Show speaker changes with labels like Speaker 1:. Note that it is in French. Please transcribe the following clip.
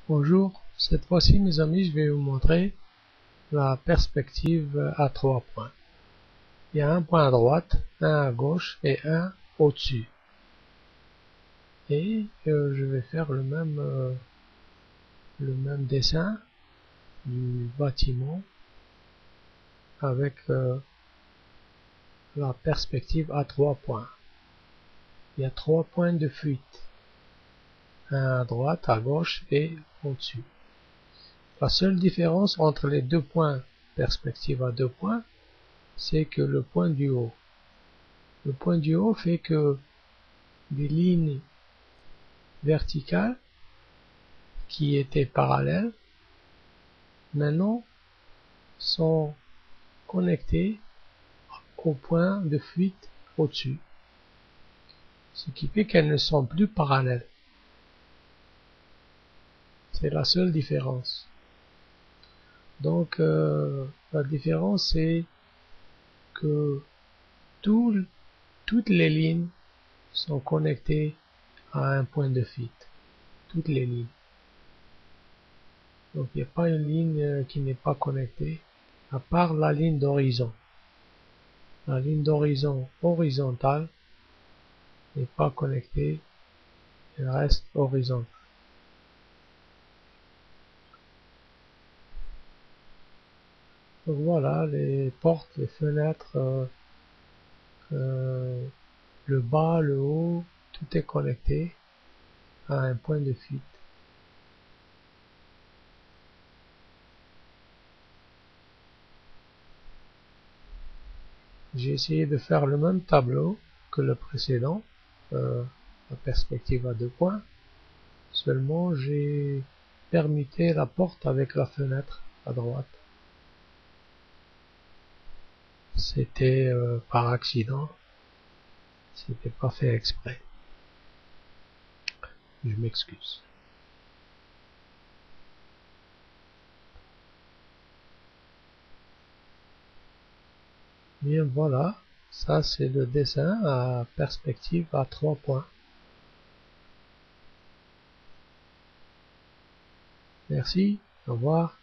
Speaker 1: Bonjour, cette fois-ci mes amis, je vais vous montrer la perspective à 3 points. Il y a un point à droite, un à gauche et un au-dessus. Et je vais faire le même dessin du bâtiment avec la perspective à 3 points. Il y a 3 points de fuite, un à droite, à gauche et au-dessus. La seule différence entre les deux points perspective à 2 points, c'est que le point du haut. Le point du haut fait que des lignes verticales qui étaient parallèles maintenant sont connectées au point de fuite au-dessus, ce qui fait qu'elles ne sont plus parallèles. C'est la seule différence. Donc la différence c'est que toutes les lignes sont connectées à un point de fuite. Toutes les lignes. Donc il n'y a pas une ligne qui n'est pas connectée, à part la ligne d'horizon. La ligne d'horizon horizontale n'est pas connectée, elle reste horizontale. Donc voilà, les portes, les fenêtres, le bas, le haut, tout est connecté à un point de fuite. J'ai essayé de faire le même tableau que le précédent, la perspective à 2 points, seulement j'ai permuté la porte avec la fenêtre à droite. C'était par accident, c'était pas fait exprès. Je m'excuse. Bien voilà, ça c'est le dessin à perspective à 3 points. Merci, au revoir.